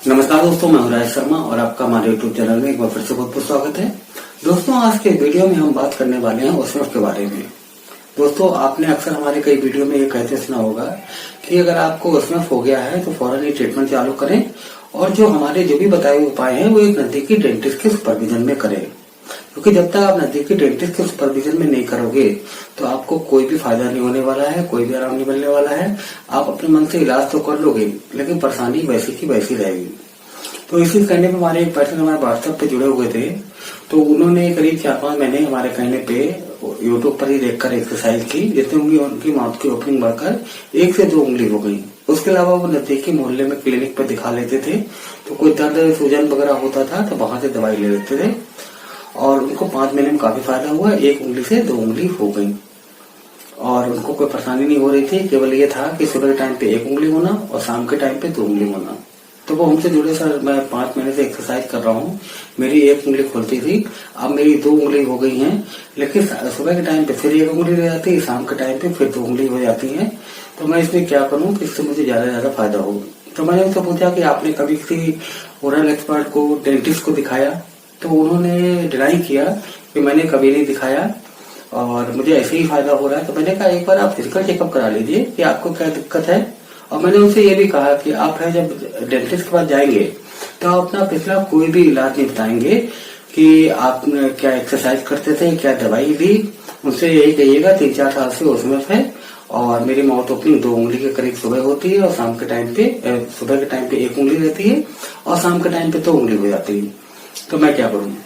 नमस्कार दोस्तों, मैं हूं राज शर्मा और आपका हमारे यूट्यूब चैनल में एक बार फिर से बहुत बहुत स्वागत है। दोस्तों, आज के वीडियो में हम बात करने वाले हैं ओसमस के बारे में। दोस्तों, आपने अक्सर हमारे कई वीडियो में ये कहते सुना होगा कि अगर आपको ओसमस हो गया है तो फौरन ही ट्रीटमेंट चालू करें और जो हमारे जो भी बताए हुए उपाय हैं वो एक नजदीकी डेंटिस्ट के सुपरविजन में करें, क्योंकि जब तक आप नजदीकी डेंटिस्ट के सुपरविजन में नहीं करोगे तो आपको कोई भी फायदा नहीं होने वाला है, कोई भी आराम नहीं मिलने वाला है। आप अपने मन से इलाज तो कर लोगे लेकिन परेशानी वैसी की वैसी रहेगी। तो इसी कहने पे हमारे एक पर्सन हमारे व्हाट्सएप पे जुड़े हुए थे, तो उन्होंने करीब 4-5 महीने हमारे कहने पे यूट्यूब पर ही देखकर एक्सरसाइज की, जिससे उनकी माउथ की ओपनिंग बढ़कर 1 से 2 उंगली हो गई। उसके अलावा वो नजदीकी मोहल्ले में क्लिनिक पर दिखा लेते थे, तो कोई दर्द सूजन वगैरह होता था तो वहां से दवाई ले लेते थे और उनको 5 महीने में काफी फायदा हुआ। 1 उंगली से 2 उंगली हो गई और उनको कोई परेशानी नहीं हो रही थी। केवल ये था कि सुबह के टाइम पे 1 उंगली होना और शाम के टाइम पे 2 उंगली होना। तो वो हमसे जुड़े, सर मैं 5 महीने से एक्सरसाइज कर रहा हूँ, मेरी 1 उंगली खुलती थी, अब मेरी 2 उंगली हो गई हैं, लेकिन सुबह के टाइम पे फिर 1 उंगली रह जाती है, शाम के टाइम पे फिर 2 उंगली हो जाती है। तो मैं इसमें क्या करूँ कि इससे मुझे ज्यादा से ज्यादा फायदा हो। तो मैंने उनसे पूछा कि आपने कभी किसी ओरल एक्सपर्ट को, डेंटिस्ट को दिखाया? तो उन्होंने डिनाई किया कि मैंने कभी नहीं दिखाया और मुझे ऐसे ही फायदा हो रहा है। तो मैंने कहा एक बार आप फिजिकल चेकअप करा लीजिए कि आपको क्या दिक्कत है। और मैंने उनसे ये भी कहा कि आप है जब डेंटिस्ट के पास जाएंगे तो आप अपना पिछला कोई भी इलाज नहीं बताएंगे कि आप क्या एक्सरसाइज करते थे, क्या दवाई ली। उनसे यही कहिएगा 3-4 साल से ओसमस है और मेरी माउथ ओपनिंग 2 उंगली के करीब सुबह होती है और शाम के टाइम पे, सुबह के टाइम पे 1 उंगली रहती है और शाम के टाइम पे 2 उंगली हो जाती है। तो मैं क्या करूँ?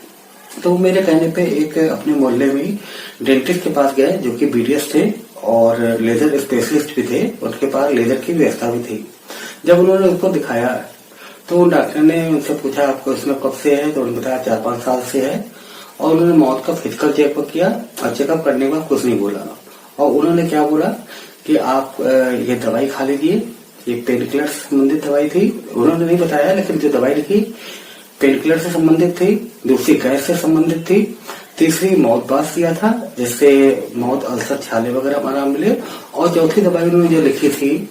तो मेरे कहने पे एक अपने मोहल्ले में डेंटिस्ट के पास गए जो कि बीडीएस थे और लेजर स्पेशलिस्ट भी थे, उनके पास लेजर की व्यवस्था भी थी। जब उन्होंने उसको दिखाया तो डॉक्टर ने उनसे पूछा आपको इसमें कब से है, तो उन्होंने बताया 4-5 साल से है। और उन्होंने माउथ का फिजिकल चेकअप किया और चेकअप करने के बाद कुछ नहीं बोला और उन्होंने क्या बोला कि आप ये दवाई खा लीजिए। ये पेन किलर से संबंधित दवाई थी, उन्होंने नहीं बताया, लेकिन जो दवाई लिखी पेन किलर से संबंधित थी, दूसरी गैस से संबंधित थी, तीसरी माउथ बास दिया था जिससे माउथ अल्सर, छाले वगैरह आराम मिले, और चौथी दवाई उन्होंने जो लिखी थी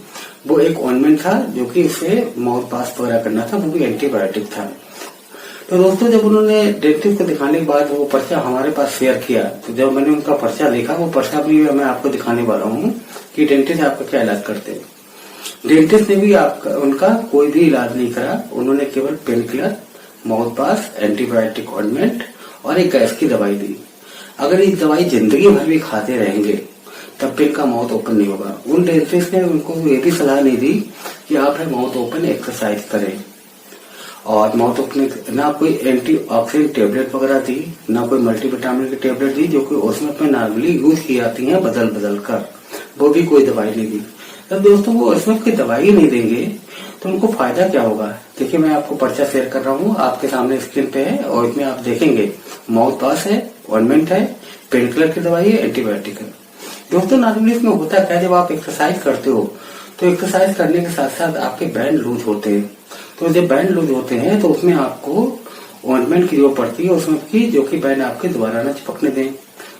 वो एक ऑइंटमेंट था जो कि इससे माउथ बास वगैरह करना था, वो भी एंटीबायोटिक था। तो दोस्तों, जब उन्होंने डेंटिस्ट को दिखाने के बाद वो पर्चा हमारे पास शेयर किया, तो जब मैंने उनका पर्चा देखा, वो पर्चा भी मैं आपको दिखाने वाला हूँ कि डेंटिस्ट आपका क्या इलाज करते हैं। डेंटिस्ट ने भी उनका कोई भी इलाज नहीं करा, उन्होंने केवल पेन किलर, माउथ बास, एंटीबायोटिक ऑइंटमेंट और एक गैस की दवाई दी। अगर ये दवाई जिंदगी भर भी खाते रहेंगे तब भी इनका माउथ ओपन नहीं होगा। उन डेंटिस्ट ने उनको ये भी सलाह नहीं दी कि आप है माउथ ओपन एक्सरसाइज करें और माउथ ओपन, ना कोई एंटीऑक्सीडेंट टेबलेट वगैरह दी, ना कोई मल्टीविटामिन की टेबलेट दी जो कि ओसमस में नॉर्मली यूज की जाती है बदल बदल कर, वो भी कोई दवाई नहीं दी। तब दोस्तों, वो ओसमस की दवाई नहीं देंगे तो उनको फायदा क्या होगा? देखिए, मैं आपको पर्चा शेयर कर रहा हूँ, आपके सामने स्क्रीन पे है और इसमें आप देखेंगे माउथ बास है, ऑइंटमेंट है, पेन किलर की दवाई है, एंटीबायोटिक है। दोस्तों, नॉर्मली इसमें होता क्या, जब आप एक्सरसाइज करते हो तो एक्सरसाइज करने के साथ साथ आपके बैंड लूज होते हैं। तो जब बैंड लूज होते हैं तो उसमें आपको ऑइंटमेंट की जरूरत पड़ती है उसमें की, जो कि बैंड आपके दोबारा न चिपकने दें।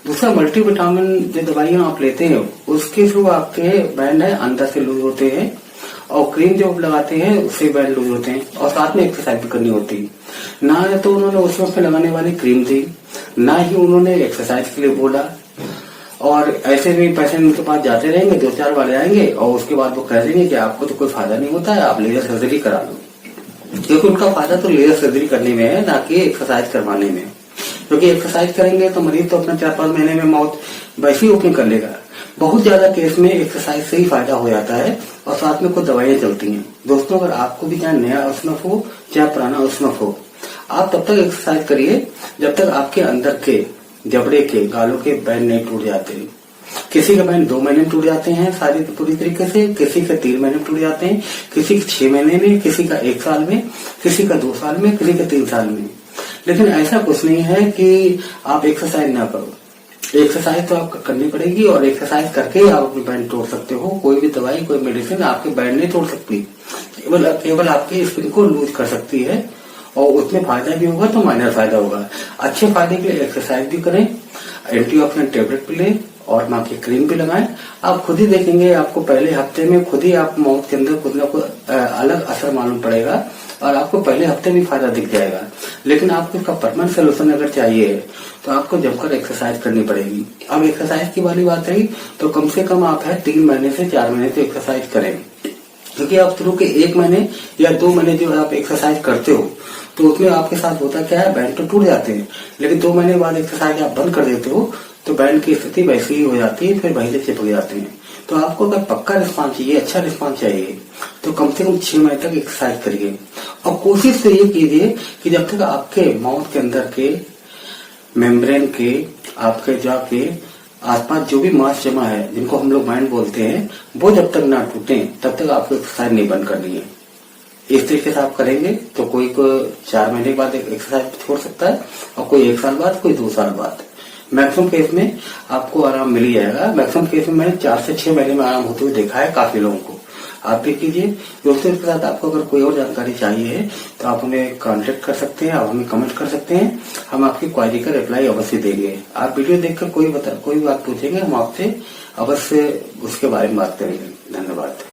दूसरा, मल्टीविटामिन जो दवाइयां आप लेते हैं उसके थ्रू आपके बैंड है अंदर से लूज होते हैं और क्रीम जो आप लगाते हैं उससे बैंड लूज होते हैं और साथ में एक्सरसाइज भी करनी होती है। ना तो उन्होंने उस वक्त लगाने वाली क्रीम दी, ना ही उन्होंने एक्सरसाइज के लिए बोला। और ऐसे में पेशेंट उनके पास जाते रहेंगे, 2-4 बार जाएंगे और उसके बाद वो कह देंगे कि आपको तो कोई फायदा नहीं होता है, आप लेजर सर्जरी करा लो। क्योंकि उनका फायदा तो लेजर सर्जरी करने में है, ना कि एक्सरसाइज करवाने में। क्योंकि एक्सरसाइज करेंगे तो मरीज तो अपना 4-5 महीने में माउथ वैसे ही ओपन कर लेगा। बहुत ज्यादा केस में एक्सरसाइज से ही फायदा हो जाता है और साथ में कुछ दवाइयां चलती हैं। दोस्तों, अगर आपको भी चाहे नया ओसमस हो चाहे पुराना ओसमस हो, आप तब तक एक्सरसाइज करिए जब तक आपके अंदर के जबड़े के, गालों के बैंड नहीं टूट जाते। किसी के बैंड 2 महीने में टूट जाते हैं सारी पूरी तरीके से, किसी के 3 महीने में टूट जाते हैं, किसी के 6 महीने में, किसी का 1 साल में, किसी का 2 साल में, किसी के 3 साल में। लेकिन ऐसा कुछ नहीं है कि आप एक्सरसाइज ना करो। एक्सरसाइज तो आपको करनी पड़ेगी और एक्सरसाइज करके ही आप अपने बैंड तोड़ सकते हो। कोई भी दवाई, कोई मेडिसिन आपके बैंड नहीं तोड़ सकती, केवल आपकी स्किन को लूज कर सकती है और उसमें फायदा भी होगा तो माइनर फायदा होगा। अच्छे फायदे के लिए एक्सरसाइज भी करें, एंटीऑक्सीडेंट टेबलेट भी लें और माँ की क्रीम भी लगाएं। आप खुद ही देखेंगे, आपको पहले हफ्ते में खुद ही आप माउथ के अंदर कुछ ना कुछ अलग असर मालूम पड़ेगा और आपको पहले हफ्ते भी फायदा दिख जाएगा। लेकिन आपको इसका परमानेंट सोल्यूशन अगर चाहिए तो आपको जमकर एक्सरसाइज करनी पड़ेगी। अब एक्सरसाइज की वाली बात रही तो कम से कम आप है 3 महीने से 4 महीने से एक्सरसाइज करें, क्योंकि आप शुरू के 1 महीने या 2 महीने जो आप एक्सरसाइज करते हो तो उसमें आपके साथ होता क्या है, बैंड तो टूट जाते हैं, लेकिन 2 महीने बाद एक्सरसाइज आप बंद कर देते हो तो बैंड की स्थिति वैसी ही हो जाती है, फिर वहीं से चिपक जाते हैं। तो आपको अगर पक्का रिस्पांस चाहिए, अच्छा रिस्पांस चाहिए तो कम से कम 6 महीने तक एक्सरसाइज करिए। और कोशिश तो ये कीजिए कि जब तक आपके माउथ के अंदर के मेम्ब्रेन के आपके जाके आसपास जो भी मांस जमा है, जिनको हम लोग माइंड बोलते हैं, वो जब तक ना टूटे तब तक आपको एक्सरसाइज नहीं बंद करनी है। इस तरीके से आप करेंगे तो कोई को 4 महीने के बाद एक्सरसाइज छोड़ सकता है और कोई 1 साल बाद, कोई 2 साल बाद। मैक्सिमम केस में आपको आराम मिल ही जाएगा। मैक्सिमम केस में मैंने 4 से 6 महीने में आराम होते हुए देखा है काफी लोगों को। आप भी कीजिए। दोस्तों इसके साथ आपको अगर कोई और जानकारी चाहिए तो आप हमें कांटेक्ट कर सकते हैं, आप हमें कमेंट कर सकते हैं, हम आपकी क्वारी का रिप्लाई अवश्य देंगे। आप वीडियो देखकर कोई बात पूछेंगे, हम आपसे अवश्य उसके बारे में बात करेंगे। धन्यवाद।